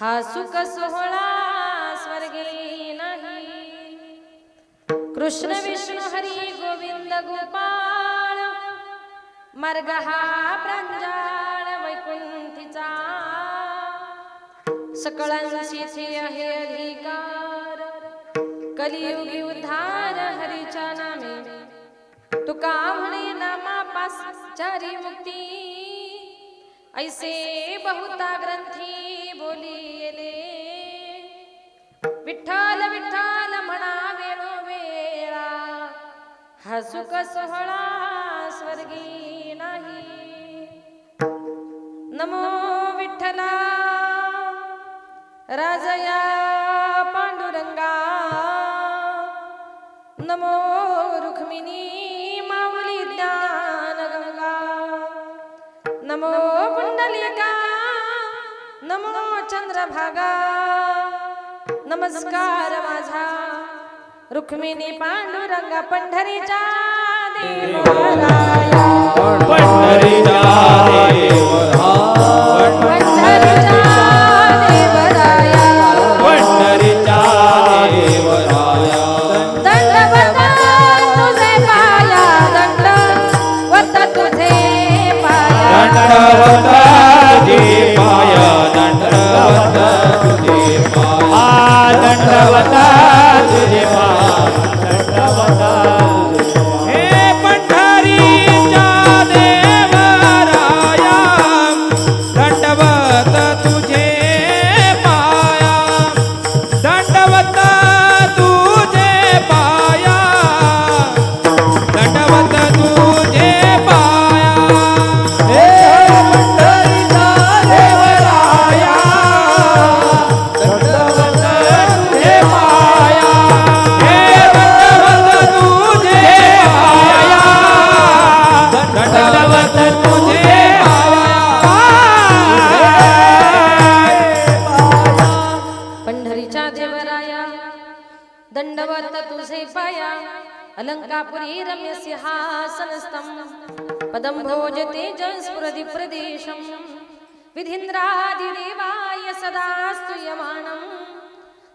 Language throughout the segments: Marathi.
हा सुख सोहळा स्वर्गे नाही। कृष्ण विष्णू हरी गोविंद गोपाळ, मार्ग हा प्रांजळ वैकुंठीचा। सकळांची थे आहे अधिकार, कलियुगी उद्धार हरीच्या नामे। तुका म्हणे नामापास चारी मुक्ती, ऐसे बहुता ग्रंथी बोलिले। विठ्ठल विठ्ठल म्हणा वेळोवेळा, हा सुख सोहळा स्वर्गी नाही। नमो विठ्ठला राजया पांडुरंगा, नमो रुक्मिणी माऊली ज्ञानगंगा, नमो पुंडलिका, नमो चंद्रभागा। नमस्कार माझा रुक्मिणी पांडुरंगा, पंढरीच्या देवराया, पंढरीच्या देवराया, देवराया, पंढरीच्या देवराया। दंडवत तुझे पाया, दंडवत तुझे पाया, दंडवत तुझे पाया, दंडवत तुझे पाया, दंडवत तुझे पाया, दंडवत। हे पंढरीच्या देवराया, दंडवत तुझे पाया, दंडवत तुझे पाया, दंडवत तुझे पाया। हे पंढरीचा देवराया, दंडवत तुझे पाया, हे दंडवत तुझे पाया, दंडवत तुझे पाया। पंढरीच्या देवराया, दंडवत तुझे पाया। अलंकापुरी रम्य सिंहासनस्थं, पदं भोज तेजस्फुरति प्रदेशं। विधीन्द्रादिदेवाय सदा स्तूयमानं,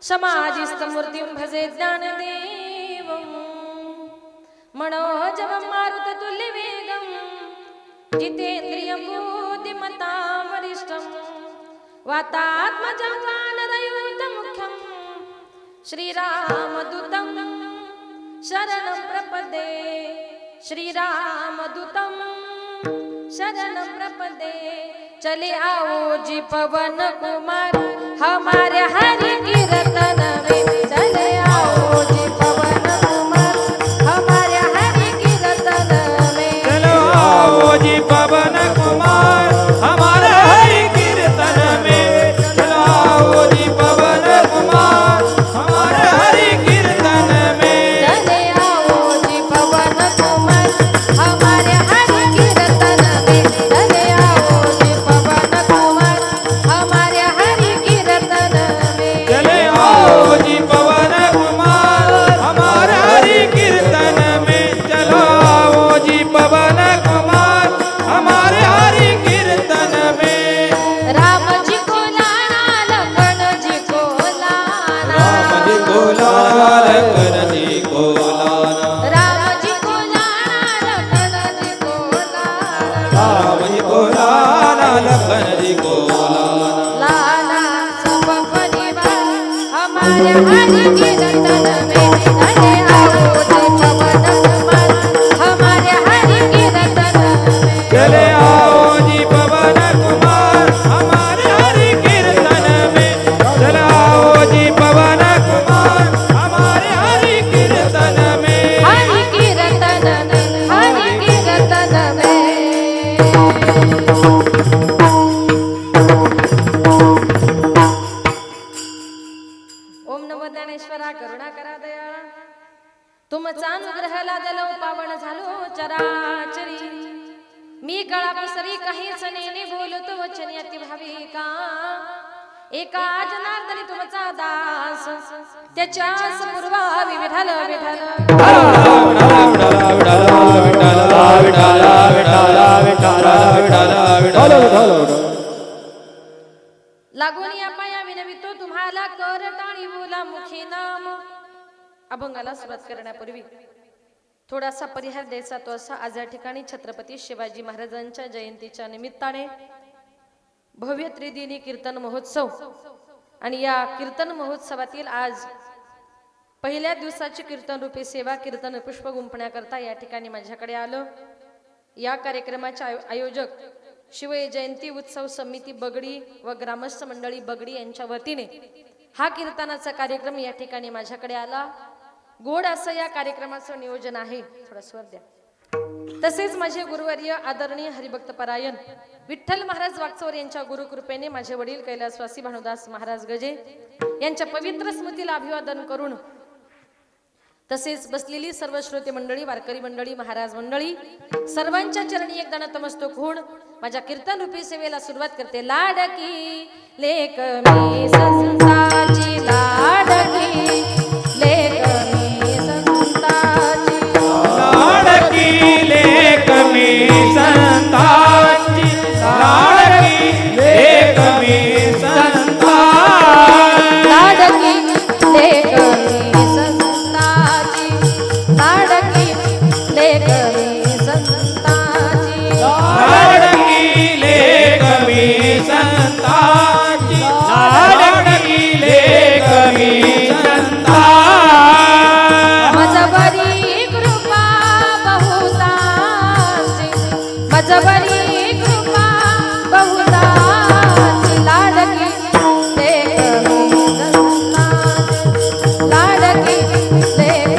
समाधिस्थमूर्तिं भजे ज्ञानदेवं। मनोजवं मारुततुल्यवेगं, जितेन्द्रियं बुद्धिमतां वरिष्ठं। वातात्मजं वानरयूथमुख्यं, श्रीरामदूतं शरणं प्रपदे, श्रीरामदूतं शरणं प्रपदे। चले आओ जी पवन कुमार, हमारे हरि कीर्तन में। चले आओ जी पवन कुमार, हमारे हरि कीर्तन में। चलो आओ जी पवन कुमार, हमारे हरि कीर्तन में। चलो आओ जी पवन कुमार, हमारे हरि कीर्तन में। चले आओ जी पवन कुमार, हमारे हरि कीर्तन में। चले आओ जी पवन कुमार, हमारे हरि कीर्तन में। चले आओ जी पवन कुमार, हमारे हरि कीर्तन में। चलो आओ जी पवन कुमार, हमारे हरि कीर्तन में। राम जी को लाना, लखन जी को लाना, राम जी को लाना, लखन जी को लाना, राम जी को लाना, लखन जी को लाना, राम जी को लाना, लखन जी को लाना। लाना सब परिवार हमारे हरि कीर्तन में। चले आओ जी पवन कुमार, हमारे हरि कीर्तन में। चले आओ जी पवन कुमार, हमारे हरि कीर्तन में। चले आओ जी पवन कुमार, हमारे हरि कीर्तन में। हरि कीर्तन में, हरि कीर्तन में। ओम नमो ज्ञानेश्वरा करुणा करा दया, तुमचा अनुग्रह लादलो पावन झालो चराचरी। मी गळा पसरी काहीच नेने बोलतो वचन अति भाविका। एका जनार्दनी तुमचा दास, त्याच्यास पूर्वावी विठाल विठाल। लागून या पाया विनवितो तुम्हाला कर टाळी बोला मुखी नाम. अभंगाला सुरुवात करण्यापूर्वी थोडासा परिहार द्यायचा तो असा, आज या ठिकाणी छत्रपती शिवाजी महाराजांच्या जयंतीच्या निमित्ताने भव्य त्रिदिनी कीर्तन महोत्सव आणि या कीर्तन महोत्सवातील आज पहिल्या दिवसाची कीर्तन रूपी सेवा कीर्तन पुष्प गुंफण्याकरता या ठिकाणी माझ्याकडे आलं. या कार्यक्रमाचे आयोजक शिवय जयंती उत्सव समिती बगडी व ग्रामस्थ मंडळी बगडी यांच्या वतीने हा कीर्तनाचा कार्यक्रम या ठिकाणी माझ्याकडे आला. गोड असं या कार्यक्रमाचं नियोजन आहे. थोडा स्वर द्या. तसेच माझे गुरुवर्य आदरणीय हरिभक्त परायण विठ्ठल महाराज वागचौर यांच्या गुरुकृपेने माझे वडील कैलासवासी भानुदास महाराज गजे यांच्या पवित्र स्मृतीला अभिवादन करून, तसेच बसलेली सर्व श्रोते मंडळी, वारकरी मंडळी, महाराज मंडळी सर्वांच्या चरणी एकदा नतमस्तक होऊन माझ्या कीर्तन रूपी सेवेला सुरुवात करते. लाडकी लेक मी संताची, लाडकी लेक मी संताची, लाडकी लेक मी संताची, लाडकी लेक मी संताची, लाडकी लेक मी संताची, लाडकी लेक मी संताची, लाडकी लेक मी संताची, लाडकी लेक मी संताची. मजबरी कृपा बहुतांची, मजबरी कृपा बहुतांची, लाडकी लेक मी संताची, लाडकी लेक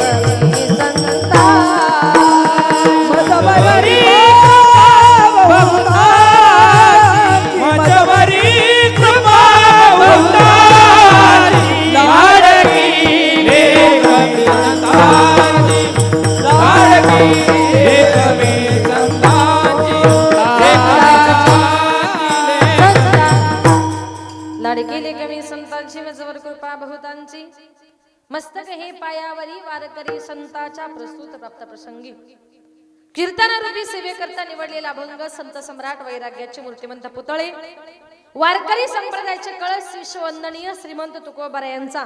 मी संताची, मजबरी मजबरी कृपा बहुतांची, लाडकी लेक मी संताची, लाडकी लेक मी संताची, लाडकी लेक मी संतांची, मजबर कृपा बहुतांची, मस्तक हे पायावरी वारकरी संताच्या प्रस्तुत प्राप्त प्रसंगी कीर्तनरूपी सेवेकरता निवडलेला अभंग संत सम्राट वैराग्याचे मूर्तिमंत पुतळे वारकरी संप्रदायाचे कळस विश्ववंदनीय श्रीमंत तुकोबारा यांचा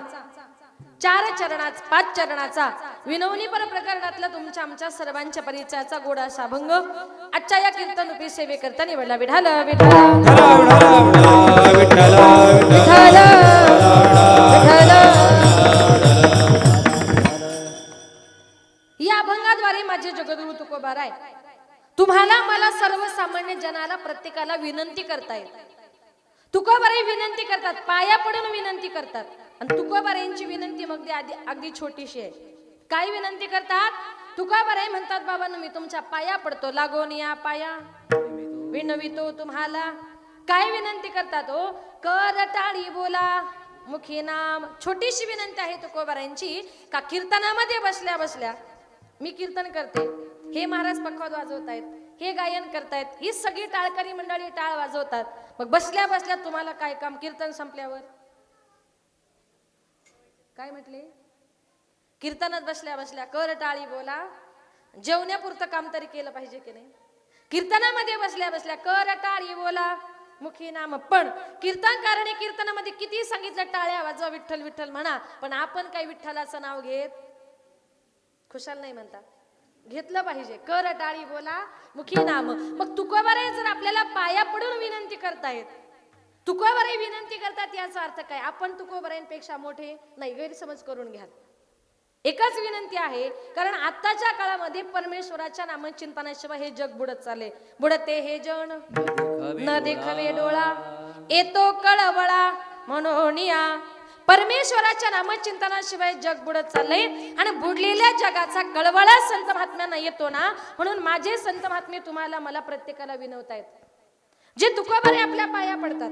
5 चरणाचा विनवणी पर प्रकरणातला तुमच्या आमच्या सर्वांच्या परिचयाचा गोडा असा अभंग आजच्या या कीर्तनरूपी सेवेकरता निवडला. विठाल विठाल विठ्ठल विठाल विठाल. या अभंगाद्वारे माझे जगद्गुरु तुकोबाराय तुम्हाला मला सर्वसामान्य जनाला प्रत्येकाला विनंती करतायत. तुकोबाराय विनंती करतात, पाया पडून विनंती करतात. आणि तुकोबारायांची विनंती मग अगदी छोटीशी आहे. काय विनंती करतात? तुकोबाराय म्हणतात, बाबा मी तुमच्या पाया पडतो, लागून या पाया विनवितो तुम्हाला. काय विनंती करतात? ओ कर टाळी बोला मुखी नाम. छोटीशी विनंती आहे तुकोबारायांची. का कीर्तनामध्ये बसल्या बसल्या मी कीर्तन करते, हे महाराज पखवाद वाजवतायत, हे गायन करतायत, ही सगळी टाळकरी मंडळी टाळ वाजवतात. मग बसल्या बसल्या तुम्हाला काय काम? कीर्तन संपल्यावर काय म्हटले? कीर्तनात बसल्या बसल्या कर टाळी बोला. जेवण्यापुरतं काम तरी केलं पाहिजे की नाही? कीर्तनामध्ये बसल्या बसल्या कर टाळी बोला मुखी नाम. पण कीर्तनकाराने कीर्तनामध्ये किती सांगितलं टाळ्या वाजवा, विठ्ठल विठ्ठल म्हणा, पण आपण काही विठ्ठलाचं नाव घेत खुशाल नाही म्हणता. घेतलं पाहिजे. कर टाळी बोला मुखी नाम. मग तुकोबाराय जर आपल्याला पाया पडून विनंती करतायत, तुकोबाराय विनंती करतात, याचा अर्थ काय? आपण तुकोबारायांपेक्षा मोठे नाही, गैरसमज करून घ्या. एकच विनंती आहे, कारण आताच्या काळामध्ये परमेश्वराच्या नामचिंतनाशिवाय हे जग बुडत चालले. बुडते हे जण न देखावे डोळा, येतो कळवळा म्हणून या. परमेश्वराच्या नामचिंतनाशिवाय जग बुडत चाललंय आणि बुडलेल्या जगाचा कळवळा संत महात्म्यांना येतो ना. म्हणून माझे संत महात्मे तुम्हाला मला प्रत्येकाला विनवतायत. जे तुकोबाराय आपल्या पाया पडतात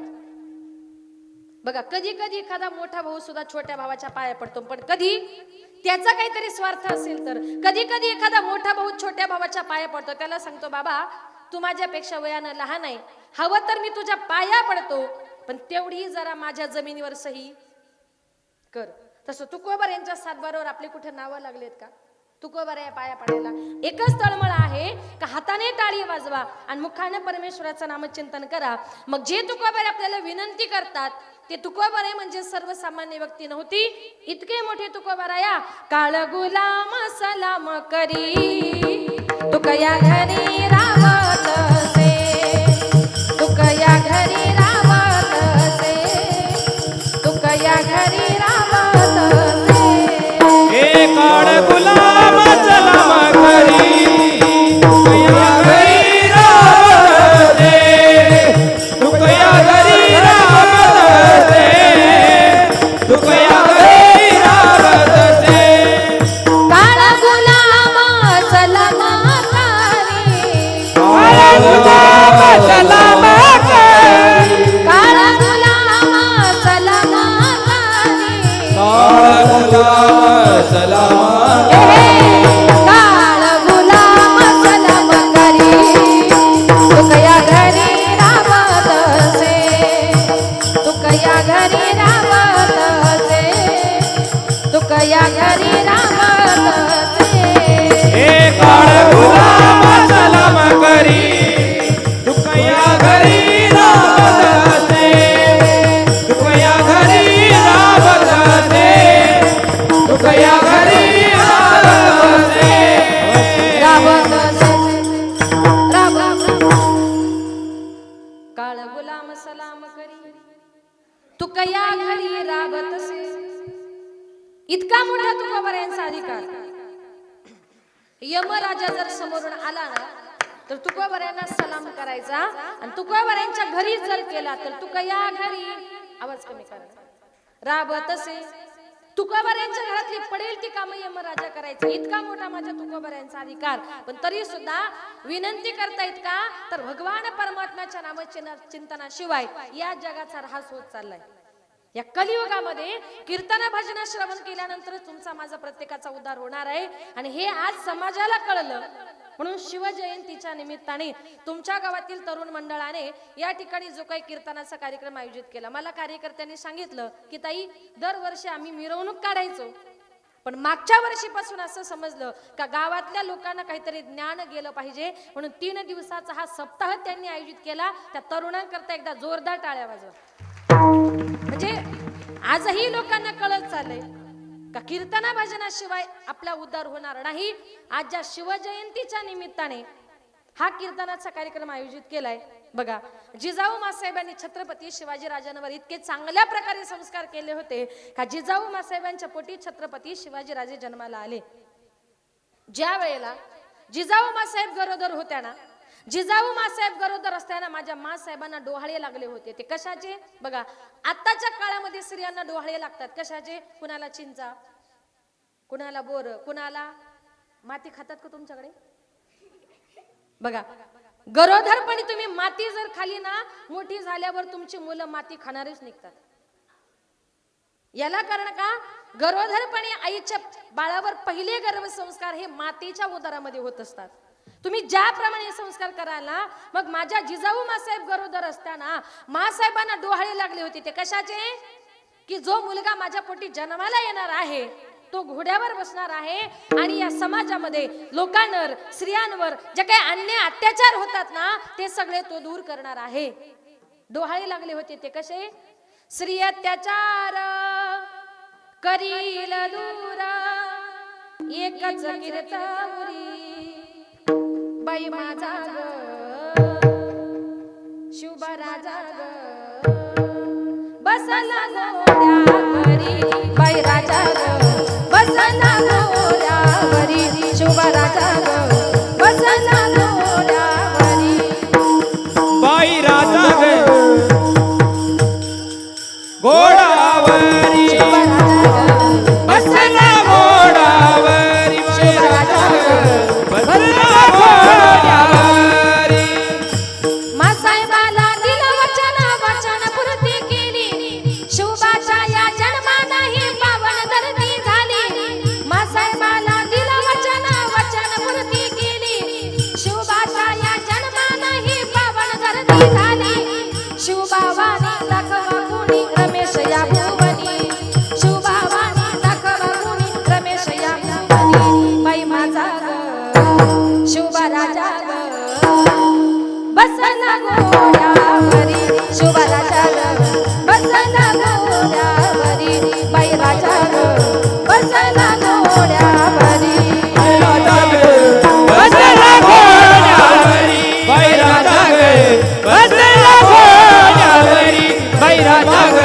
बघा, कधी कधी एखादा मोठा भाऊ सुद्धा छोट्या भावाच्या पाया पडतो, पण कधी त्याचा काहीतरी स्वार्थ असेल तर. कधी कधी एखादा मोठा भाऊ छोट्या भावाच्या पाया पडतो, त्याला सांगतो, बाबा तू माझ्यापेक्षा वयानं लहान आहे, हवं तर मी तुझ्या पाया पडतो, पण तेवढी जरा माझ्या जमिनीवर सही कर. तसं तुकोबार यांच्या सातबारावर आपले कुठे नावं लागलेत का? तुकोबाऱ्या पाया पडायला एकच तळमळ आहे का हाताने टाळी वाजवा आणि मुखाने परमेश्वराचं नामचिंतन करा. मग जे तुकोबारे आपल्याला विनंती करतात ते तुकोबारे म्हणजे सर्वसामान्य व्यक्ती नव्हती. इतके मोठे तुकोबाराया काळ गुलाम सलाम करी तुकया घरी रावत से तुकया घरी रावत से तुकया घरी रावत से हे काळ गुलाम सलाम करी तुकया घरी रावत से तुकया घरी रावत से तुकया घरी रावत से काळ गुलाम सलाम करी काळ गुलाम सलाम करी काळ गुलाम सलाम करी काळ गुलाम सलाम काळ गुलाम सलाम करी तुकया घरी रावत से तुकया घरी रावत से तुकया घरी रावत से हे काळ गुलाम सलाम करी तुकया घरी रावत से तुकया घरी रावत से तुकया घरी रावत से रावत से काळ गुलाम सलाम करी तुकया घरी रावत से. इतका मोठा तुकोबाऱ्यांचा अधिकार. यमराजा जर समोरून आला ना तर तुकोबाऱ्यांना सलाम करायचा आणि तुकोबाऱ्यांच्या घरी जर केला तर तुकया घरी आवाज कमी करायचा रावत से. तुकोबाऱ्यांच्या घरातली पडेल ती कामं यमराजा करायचं. इतका मोठा माझ्या तुकोबाऱ्यांचा अधिकार. पण तरी सुद्धा विनंती करतायत का तर भगवान परमात्म्याच्या नामचिंतनाशिवाय या जगाचा ऱ्हास होत चाललाय. या कलियुगामध्ये कीर्तन भजन श्रवण केल्यानंतर तुमचा माझा प्रत्येकाचा उद्धार होणार आहे. आणि हे आज समाजाला कळलं म्हणून शिवजयंतीच्या निमित्ताने तुमच्या गावातील तरुण मंडळाने या ठिकाणी जो काही कीर्तनाचा कार्यक्रम आयोजित केला. मला कार्यकर्त्यांनी सांगितलं की ताई दरवर्षी आम्ही मिरवणूक काढायचो पण मागच्या वर्षीपासून असं समजलं का गावातल्या लोकांना काहीतरी ज्ञान गेलं पाहिजे म्हणून 3 दिवसाचा हा सप्ताह त्यांनी आयोजित केला. त्या तरुणांकरता एकदा जोरदार टाळ्या वाजवा. म्हणजे आजही लोकांना कळत चाललंय का कीर्तना भजनाशिवाय आपला उद्धार होणार नाही. आज ज्या शिवजयंतीच्या निमित्ताने हा कीर्तनाचा कार्यक्रम आयोजित केलाय बघा. जिजाऊ मासाहेबांनी छत्रपती शिवाजी राजांवर इतके चांगल्या प्रकारे संस्कार केले होते का जिजाऊ मासाहेबांच्या पोटी छत्रपती शिवाजी राजे जन्माला आले. ज्या वेळेला जिजाऊ मासाहेब गरोदर होत्या ना जिजाऊ मासाहेब गरोदर असताना माझ्या मासाहेबांना डोहाळे लागले होते. ते कशाचे बघा. आताच्या काळामध्ये स्त्रियांना डोहाळे लागतात कशाचे. कुणाला चिंचा कुणाला बोर कुणाला माती खातात का तुमच्याकडे बघा. गरोदरपणी तुम्ही माती जर खाली ना मोठी झाल्यावर तुमची मुलं माती खाणारेच निघतात. याला कारण का गरोदरपणी आईच्या बाळावर पहिले गर्भसंस्कार हे मातीच्या उदरामध्ये होत असतात. तुम्ही ज्याप्रमाणे संस्कार करायला मग माझ्या जिजाऊ मासाहेब गरोदर असताना मासाहेबांना डोहाळे लागले होते. ते कशाचे की जो मुलगा माझ्या पोटी जन्माला येणार आहे तो घोड्यावर बसणार आहे आणि या समाजामध्ये लोकांवर स्त्रियांवर जे काही अन्याय अत्याचार होतात ना ते सगळे तो दूर करणार आहे. डोहाळे लागले होते ते कसे. स्त्री अत्याचार करील दूर एकच कीर्तवरी बाई माझा ग शिवबा राजा ग बसला घोड्यावरी बाई राजा ग बसला घोड्यावरी शिवबा राजा ग बसला घोड्यावरी बाई राजा ग घोडावरी शिवबा राजा ग बसला घोडावरी शिवबा राजा ग बसला घोडावरी. मासाहेबाला दिलं वचन पूर्ती केली शिवबाच्या या जन्मानही पावन धरती झाली. मासाहेबाला दिलं वचन पूर्ती केली शिवबाच्या या जन्मानही पावन धरती झाली. शिवबावानी दाखवा गुणी रमेश या भुवनी शिवबावानी दाखवा गुणी रमेश या भुवनी बाई घोड्यावरी बाई राजा ग बसला घोड्यावरी राजा ग बसला घोड्यावरी बाई राजा ग बसला घोड्यावरी बाई राजा ग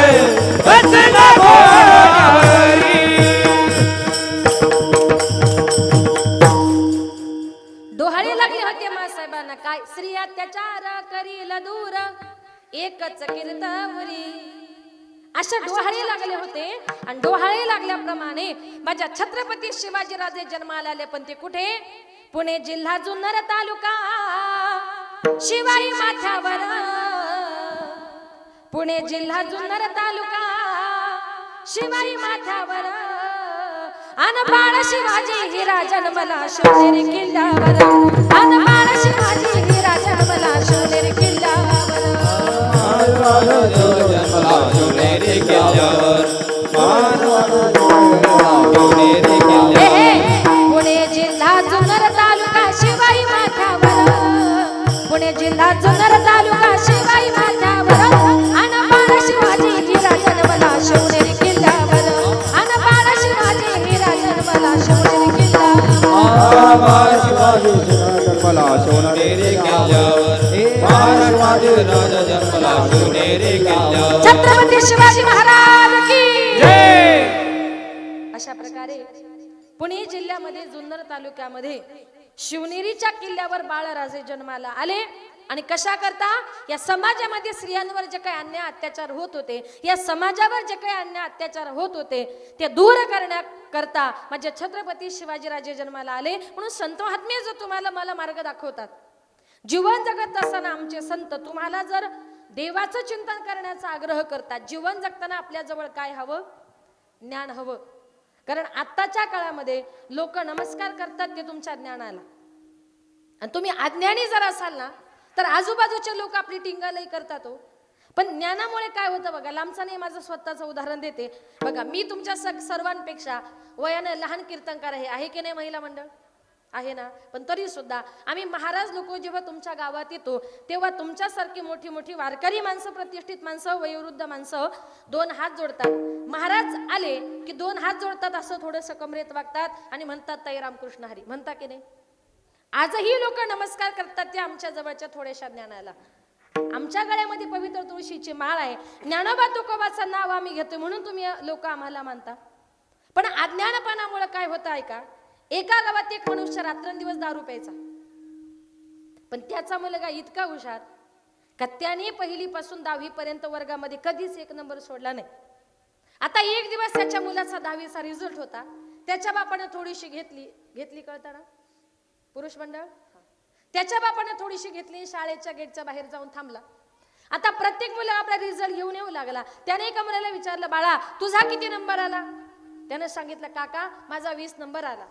बसला घोड्यावरी डोहाळे लागले होते मासाहेबांना काय श्री अत्याचार करील दूर एकच कीर्तवरी अशा डोहाळे लागले होते आणि डोहाळे लागल्याप्रमाणे माझ्या छत्रपती शिवाजीराजे जन्माला आले पण ते कुठे पुणे जिल्हा जुन्नर तालुका शिवाई माथ्यावर पुणे जिल्हा जुन्नर तालुका शिवाई माथ्यावर अन बाळ शिवाजी हिरा जन्मला शिवनेरी किल्ल्यावर अन बाळ शिवाजी हिरा जन्मला शिवनेरी किल्ल्यावर जन्मला शिवनेरी किल्ल्यावर शिवनेरी किल्ल्यावर पुणे जिल्हा जुन्नर तालुका शिवाई माथ्यावर पुणे जिल्हा जुन्नर तालुका शिवाई माथ्यावर अन बाळ शिवाजी हिरा जन्मला शिवनेरी किल्ल्यावर अन बाळ शिवाजी हिरा जन्मला शिवनेरी किल्ल्यावर जन्मला शिवनेरी किल्ल्यावर महाराज राजा जन्मला शिवनेरी किल्ल्यावर छत्रपती शिवाजी महाराज की जय. अशा प्रकारे पुणे जिल्ह्यामध्ये जुन्नर तालुक्यामध्ये शिवनेरीच्या किल्ल्यावर बाळराजे जन्माला आले आणि कशा करता या समाजामध्ये स्त्रियांवर जे काही अन्याय अत्याचार होत होते या समाजावर जे काही अन्याय अत्याचार होत होते ते दूर करण्याकरता माझे छत्रपती शिवाजीराजे जन्माला आले म्हणून संत महात्मे जो तुम्हाला मला मार्ग दाखवतात जीवन जगत असताना आमचे संत तुम्हाला जर देवाचं चिंतन करण्याचा आग्रह करतात जीवन जगताना आपल्या जवळ काय हवं ज्ञान हवं कारण आत्ताच्या काळामध्ये लोक नमस्कार करतात ते तुमच्या ज्ञानाला आणि तुम्ही अज्ञानी जर असाल ना तर आजूबाजूचे लोक आपली टिंगालही करतात हो पण ज्ञानामुळे काय होतं बघा लांबचं नाही माझं स्वतःचं उदाहरण देते बघा मी तुमच्या सर्वांपेक्षा वयाने लहान कीर्तनकार आहे की नाही महिला मंडळ आहे ना पण तरी सुद्धा आम्ही महाराज लोक जेव्हा तुमच्या गावात येतो तेव्हा तुमच्यासारखी मोठी मोठी वारकरी माणसं प्रतिष्ठित माणसं वयोवृद्ध माणसं दोन हात जोडतात महाराज आले की दोन हात जोडतात असं थोडंसं कमरेत वागतात आणि म्हणतात ताई रामकृष्ण हरी म्हणता की नाही आजही लोक नमस्कार करतात ते आमच्या जवळच्या थोड्याशा ज्ञानाला आमच्या गळ्यामध्ये पवित्र तुळशीची माळ आहे ज्ञानोबा तुकोबाचं नाव आम्ही घेतो म्हणून तुम्ही लोक आम्हाला मानता पण अज्ञानपणामुळे काय होतं ऐका एका गावात एक मनुष्य रात्रंदिवस दारू प्यायचा पण त्याचा मुलगा इतका हुशार का त्याने पहिलीपासून 10वी पर्यंत वर्गामध्ये कधीच 1 नंबर सोडला नाही आता एक दिवस त्याच्या मुलाचा 10वीचा रिझल्ट होता त्याच्या बापाने थोडीशी घेतली कळताना पुरुष मंडळ त्याच्या बापाने थोडीशी घेतली शाळेच्या गेटच्या बाहेर जाऊन थांबला आता प्रत्येक मुलं आपला रिझल्ट घेऊन येऊ लागला त्याने एका मुलाला विचारलं बाळा तुझा किती नंबर आला त्याने सांगितलं काका माझा 20 नंबर आला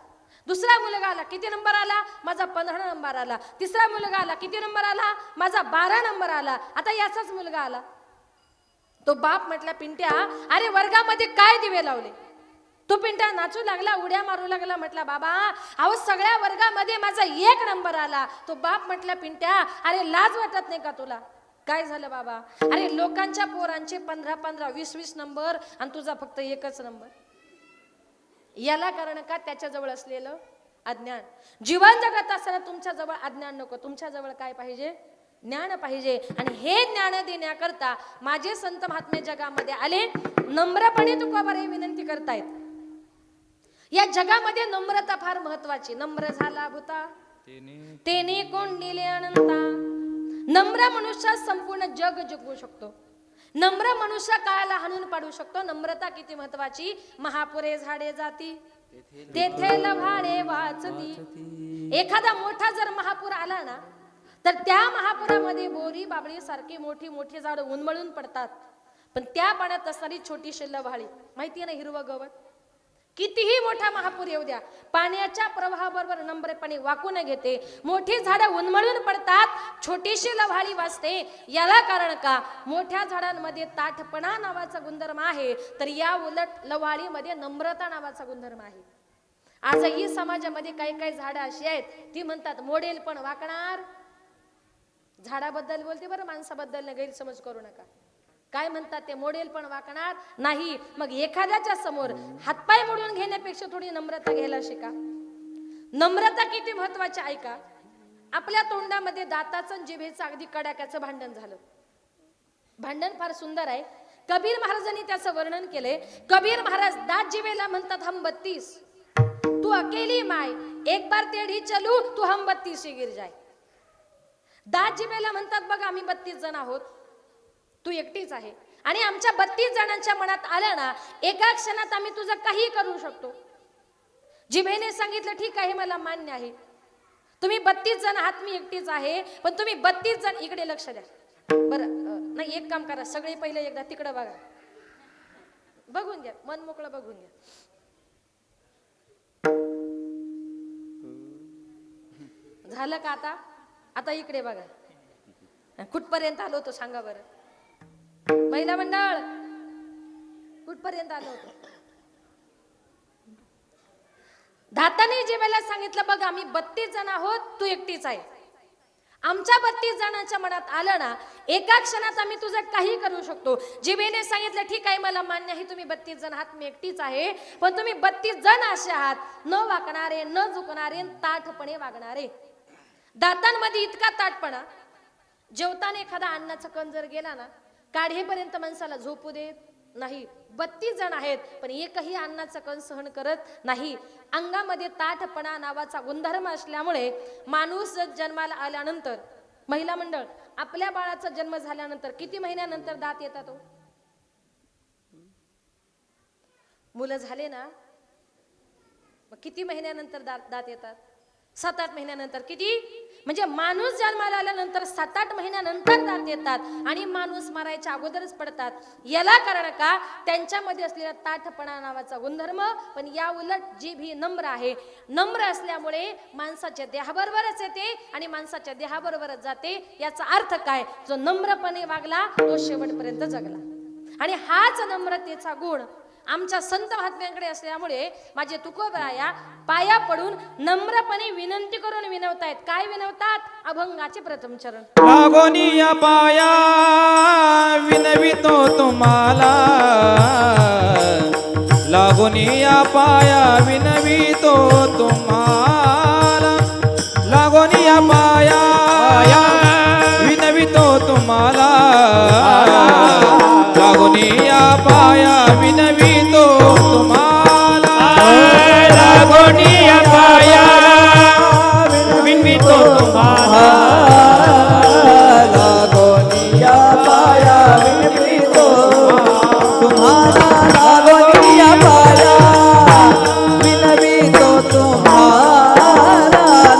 दुसरा मुलगा आला किती नंबर आला माझा 15 नंबर आला तिसरा मुलगा आला किती नंबर आला माझा 12 नंबर आला आता याचाच मुलगा आला तो बाप म्हटला पिंट्या अरे वर्गामध्ये काय दिवे लावले तो पिंट्या नाचू लागला उड्या मारू लागला म्हटला बाबा अहो सगळ्या वर्गामध्ये माझा 1 नंबर आला तो बाप म्हटला पिंट्या अरे लाज वाटत नाही का तुला काय झालं बाबा अरे लोकांच्या पोरांचे 15 20 नंबर आणि तुझा फक्त 1च नंबर याला कारण का त्याच्या जवळ असलेलं अज्ञान जीवन जगत असताना तुमच्या जवळ अज्ञान नको तुमच्या जवळ काय पाहिजे ज्ञान पाहिजे आणि हे ज्ञान देण्याकरता माझे संत महात्मे जगामध्ये आले नम्रपणे तुकोबारे विनंती करतायत या जगामध्ये नम्रता फार महत्वाची नम्र झाला भूता तेने कोंडिले अनंता नम्र मनुष्य संपूर्ण जग जिंकू शकतो नम्र मनुष्य काळाला हाणून पाडू शकतो नम्रता किती महत्वाची महापुरे झाडे जाती तेथे लव्हाळे वाचती एखादा मोठा जर महापूर आला ना तर त्या महापुरामध्ये बोरी बाबळी सारखी मोठी मोठी झाड उन्मळून पडतात पण त्या पाण्यात असणारी छोटीशी लव्हाळी माहिती ना हिरवं गवत कितीही मोठा महापूर येऊ द्या पाण्याच्या प्रवाहाबरोबर नम्रपणे वाकून घेते मोठी झाडं उन्मळून पडतात छोटीशी लव्हाळी वाचते याला कारण का मोठ्या झाडांमध्ये ताठपणा नावाचा गुणधर्म आहे तर या उलट लव्हाळीमध्ये नम्रता नावाचा गुणधर्म आहे आजही समाजामध्ये काही काही झाडं अशी आहेत ती म्हणतात मोडेल पण वाकणार झाडाबद्दल बोलते बरं माणसाबद्दल गैरसमज करू नका काय म्हणतात ते मोडेल पण वाकणार नाही. मग एखाद्याच्या समोर हातपाय मोडून घेण्यापेक्षा थोडी नम्रता घ्यायला शिका. नम्रता किती महत्वाची ऐका. आपल्या तोंडामध्ये दाताचं आणि जिभेचं अगदी कडाक्याचं भांडण झालं. भांडण फार सुंदर आहे. कबीर महाराजांनी त्याचं वर्णन केले. कबीर महाराज दात जिभेला म्हणतात हम 32, तू अकेली माय एक बार टेढ़ी चलू तू हम 32 गिर जाय. दात जिभेला म्हणतात बघा आम्ही 32 जण आहोत, तू एकटीच आहे. आणि आमच्या 32 जणांच्या मनात आलं ना एका क्षणात आम्ही तुझं काही करू शकतो. जिभेने सांगितलं ठीक आहे मला मान्य आहे, तुम्ही 32 जण आहात मी एकटीच आहे, पण तुम्ही 32 जण इकडे लक्ष द्या बरं. नाही एक काम करा, सगळे पहिले एकदा तिकडे बघा, बघून घ्या, मन मोकळं बघून घ्या. झालं का आता? आता इकडे बघा. कुठपर्यंत आलो होतो सांगा बरं. महिला मंडळ कुठपर्यंत आलो होतो? दाताने जिभेला सांगितलं बघ आम्ही 32 जण आहोत, तू एकटीच आहे. आमच्या 32 जणांच्या मनात आलं ना एका क्षणात आम्ही तुझं काही करू शकतो. जिभेने सांगितलं ठीक आहे मला मान्य आहे, तुम्ही 32 जण आहात मी एकटीच आहे, पण तुम्ही 32 जण असे आहात न वाकणारे न झुकणारे ताठपणे वागणारे. दातांमध्ये इतका ताठपणा, जेवताना एखादा अन्नाचा कण जर गेला ना काढेपर्यंत माणसाला झोपू देत नाही. 32 जण आहेत पण एकही अन्नाचा कण सहन करत नाही. अंगामध्ये ताठपणा नावाचा गुणधर्म असल्यामुळे माणूस जन्माला आल्यानंतर, महिला मंडळ आपल्या बाळाचा जन्म झाल्यानंतर किती महिन्यानंतर दात येतात? हो मुलं झाले ना मग किती महिन्यानंतर दात येतात? 7-8 महिन्यानंतर. किती म्हणजे माणूस जन्माला आल्यानंतर 7-8 महिन्यानंतर दात येतात आणि माणूस मरायच्या अगोदरच पडतात. याला कारण का? त्यांच्यामध्ये असलेला ताठपणा नावाचा गुणधर्म. पण या उलट जीभ ही नम्र आहे. नम्र असल्यामुळे माणसाच्या देहाबरोबरच येते आणि माणसाच्या देहाबरोबरच जाते. याचा अर्थ काय? जो नम्रपणे वागला तो शेवटपर्यंत जगला. आणि हाच नम्रतेचा गुण आमच्या संत महात्म्यांकडे असल्यामुळे माझे तुकोबराया पाया पडून नम्रपणे विनंती करून विनवतायत. काय विनवतात? अभंगाचे प्रथम चरण. लागोनिया पाया विनवितो तुम्हाला, लागोनिया पाया विनवितो तुम्हाला, लागोनिया पाया विनवितो तुम्हाला, लागोनिया पाया विनवितो तुम्हाला, लागोनिया पाया विनवितो तुम्हाला, लागोनिया पाया विनवितो तुम्हाला, लागोनिया पाया विनवितो तुम्हाला, लागोनिया पाया विनवितो तुम्हाला,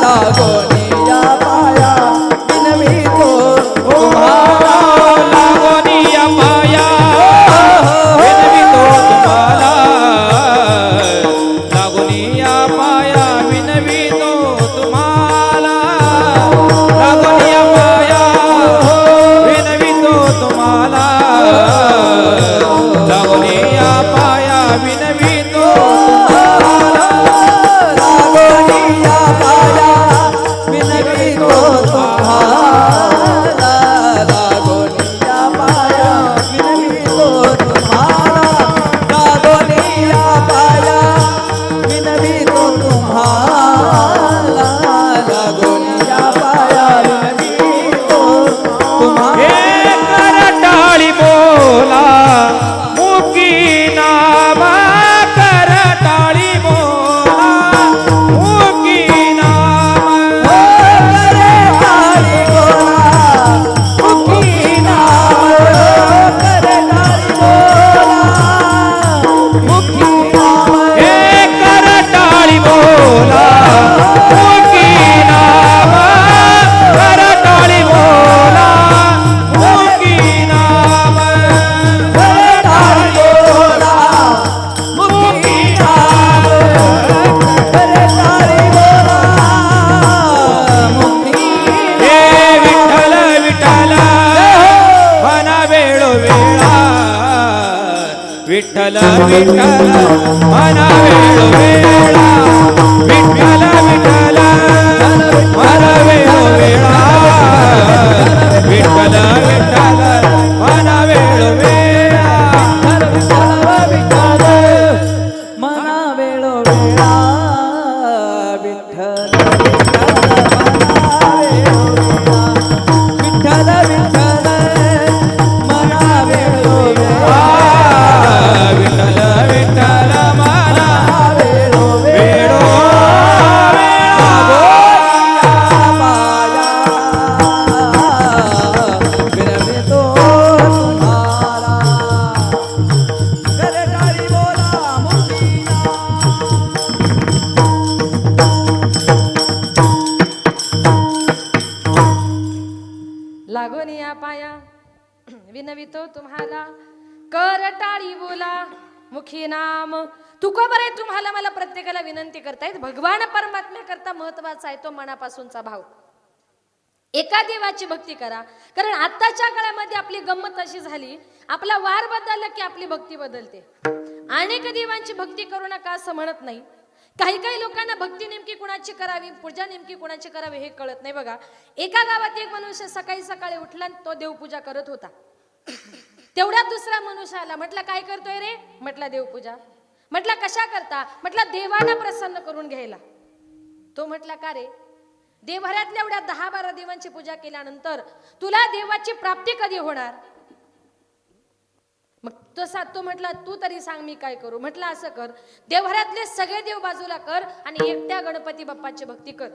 लागोनिया पाया विनवितो तुम्हाला, लागोनिया पाया विनवितो तुम्हाला, लागोनिया पाया विनवितो तुम्हाला, लागोनिया पाया विनवितो तुम्हाला, लागोनिया पाया विनवितो तुम्हाला, लागोनिया पाया विनवितो तुम्हाला, लागोनिया पाया विनवितो तुम्हाला, लागोनिया पाया विनवितो तुम्हाला. हे करटाळी बोला मुकी नामा, करटाळी बोला मुकी नामा, करटाळी बोला मुकी नाम, करटाळी बोला मुकी नाम, हे करटाळी बोला मुकी नामा, करटाळी बोला मुकी नामा, करटाळी बोला मुकी नाम, करटाळी बोला मुकी हे विठ्ठल विठ्ठल म्हणा वेळोवेळा, विठ्ठल विठ्ठल म्हणा वेळोवेळा, विठ्ठल विठ्ठल म्हणा वेळोवेळा, विठ्ठल विठ्ठल म्हणा वेळोवेळा. विनवितो तुम्हाला कर टाळी बोला मुखी नाम. तुकोबरे तुम्हाला मला प्रत्येकाला विनंती करतायत, भगवान परमात्म्याकरता महत्वाचा आहे तो मनापासूनचा भाव. एका देवाची भक्ती करा, कारण आताच्या काळामध्ये आपली गंमत अशी झाली, आपला वार बदलला की आपली भक्ती बदलते. अनेक देवांची भक्ती करू नका असं म्हणत नाही. काही काही लोकांना भक्ती नेमकी कुणाची करावी, पूजा नेमकी कुणाची करावी हे कळत नाही. बघा, एका गावात एक मनुष्य सकाळी सकाळी उठला आणि तो देवपूजा करत होता. तेवढ्यात दुसरा मनुष्य आला. म्हटलं काय करतोय रे? म्हटलं देवपूजा. म्हटलं कशा करता? म्हटलं देवाला प्रसन्न करून घ्यायला. तो म्हटला का रे? देवघरातल्या एवढ्या 10-12 देवांची पूजा केल्यानंतर तुला देवाची प्राप्ती कधी होणार? मग तो म्हटला तू तरी सांग मी काय करू? म्हटलं असं कर, देवघरातले सगळे देव बाजूला कर आणि एकट्या गणपती बाप्पाची भक्ती कर.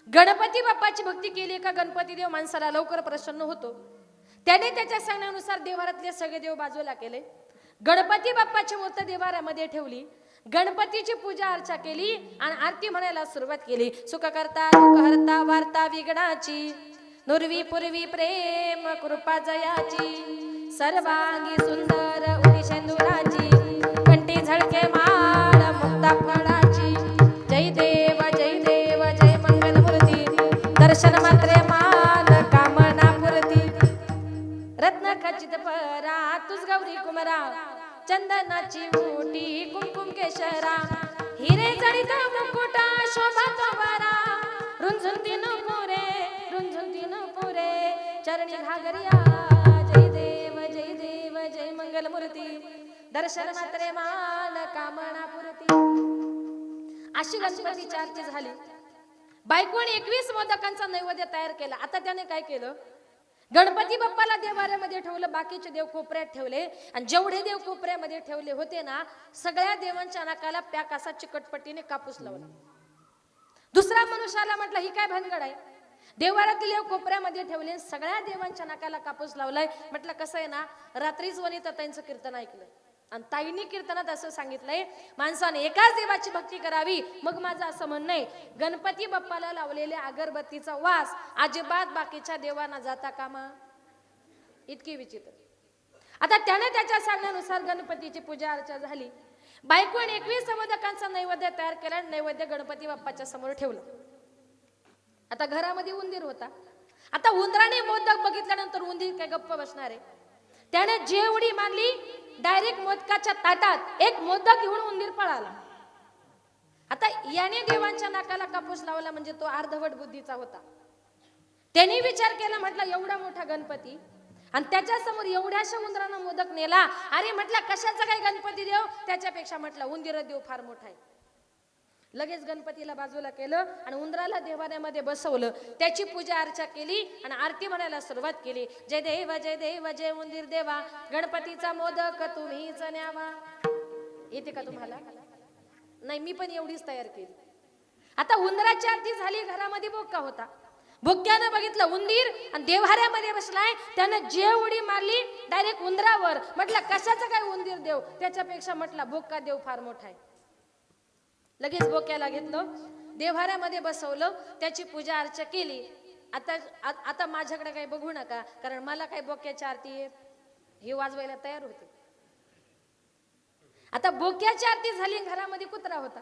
गणपती बाप्पाची भक्ती केली का गणपती देव माणसाला लवकर प्रसन्न होतो. त्याने त्याच्या सांगण्यानुसार देवघरातले सगळे देव बाजूला केले. गणपती बाप्पाची मूर्ती देवाऱ्यामध्ये ठेवली. गणपतीची पूजा अर्चा केली आणि आरती म्हणायला सुरुवात केली. सुख करता दुःख हरता वार्ता विघ्नाची, नुरवी पूर्वी प्रेम कृपा जयाची, सर्वांगी सुंदर उदी शेंदुराची, कंठी झळके माळ मुक्ता फळाची. जय देव जय देव जय मंगल मूर्ती, दर्शन मात्रे मान कामना पुरती. रत्न खचित परा तुझ गौरी कुमरा, चंदनाची मोठी कुंकुम केशरा, हिरे जडित मुकुटा शोभा तोबारा, रुंझुंतीन पुरे चरणी घागरिया. जय देव जय देव जय मंगल मूर्ती, दर्शन मात्रे मान कामना पुरती. अशी गणपतीची आरती झाली. बायकोने 21 मोदकांचा नैवेद्य तयार केला. आता त्याने काय केलं? गणपती बाप्पाला देवाऱ्यामध्ये ठेवलं, बाकीचे देव कोपऱ्यात ठेवले आणि जेवढे देव कोपऱ्यामध्ये ठेवले होते ना, सगळ्या देवांच्या नाकाला पॅक असा चिकटपट्टीने कापूस लावला. दुसरा मनुष्याला म्हटलं ही काय भानगड आहे? देवाऱ्यातील देव कोपऱ्यामध्ये ठेवले, सगळ्या देवांच्या नाकाला कापूस लावलाय. म्हटलं कसं आहे ना, रात्रीच वनिता ताईंचं कीर्तन ऐकलं आणि ताईंनी कीर्तनात असं सांगितलंय, माणसाने एकाच देवाची भक्ती करावी. मग माझं असं म्हणणं आहे, गणपती बाप्पाला लावलेल्या अगरबत्तीचा वास अजिबात बाकीच्या देवांना जाता कामा. इतकी विचित्र. आता त्याने त्याच्या सांगण्यानुसार गणपतीची पूजा अर्चा झाली. बायकोने 21 मोदकांचा नैवेद्य तयार केला. नैवेद्य गणपती बाप्पाच्या समोर ठेवलं. आता घरामध्ये उंदीर होता. आता उंदराने मोदक बघितल्यानंतर उंदीर काय गप्प बसणार आहे? त्याने जे उडी मारली, डायरेक्ट मोदकाच्या ताटात एक मोदक घेऊन उंदीर पळाला. आता याने देवांच्या नाकाला कापूस लावला म्हणजे तो अर्धवट बुद्धीचा होता. त्यांनी विचार केला, म्हटलं एवढा मोठा गणपती आणि त्याच्या समोर एवढ्याशा उंदरानं मोदक नेला. अरे म्हटलं कशाचा काय गणपती देव, त्याच्यापेक्षा म्हटलं उंदीर देव फार मोठा आहे. लगेच गणपतीला बाजूला केलं आणि उंदराला देवाऱ्यामध्ये बसवलं. त्याची पूजा अर्चा केली आणि आरती म्हणायला सुरुवात केली. जय देव जय उंदीर देवा, गणपतीचा मोदक तुम्हीच न्यावा. येते का तुम्हाला? नाही, मी पण एवढीच तयार केली. आता उंदराची आरती झाली. घरामध्ये बोक्का होता. बोक्यानं बघितलं उंदीर आणि देवाऱ्यामध्ये बसलाय. त्यानं जे उडी मारली डायरेक्ट उंदरावर. म्हटलं कशाचा काय उंदीर देव, त्याच्यापेक्षा म्हटलं बोक्का देव फार मोठा आहे. लगेच बोक्याला घेतलं, देव्हाऱ्यामध्ये बसवलं, त्याची पूजा अर्चा केली. आता माझ्याकडे काही बघू नका, कारण मला काही बोक्याची आरती हे वाजवायला तयार होते. आता बोक्याची आरती झाली. घरामध्ये कुत्रा होता.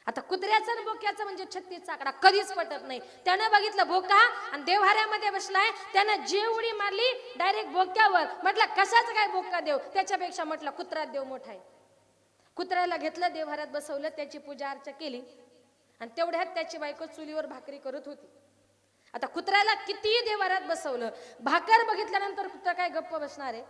आता कुत्र्याचं आणि बोक्याचं म्हणजे 36 आकडा कधीच पटत नाही. त्यानं बघितलं बोका आणि देव्हाऱ्यामध्ये बसलाय. त्यानं जे उडी मारली डायरेक्ट बोक्यावर. म्हटलं कशाचं काय बोक्का देव, त्याच्यापेक्षा म्हटलं कुत्रा देव मोठा आहे. कुत्र्याला घेतलं, देव्हाऱ्यात बसवलं, त्याची पूजा अर्चा केली आणि तेवढ्यात त्याची बायको चुलीवर भाकरी करत होती. आता कुत्र्याला किती देव्हाऱ्यात बसवलं, भाकर बघितल्यानंतर कुत्रा काय गप्प बसणार आहे?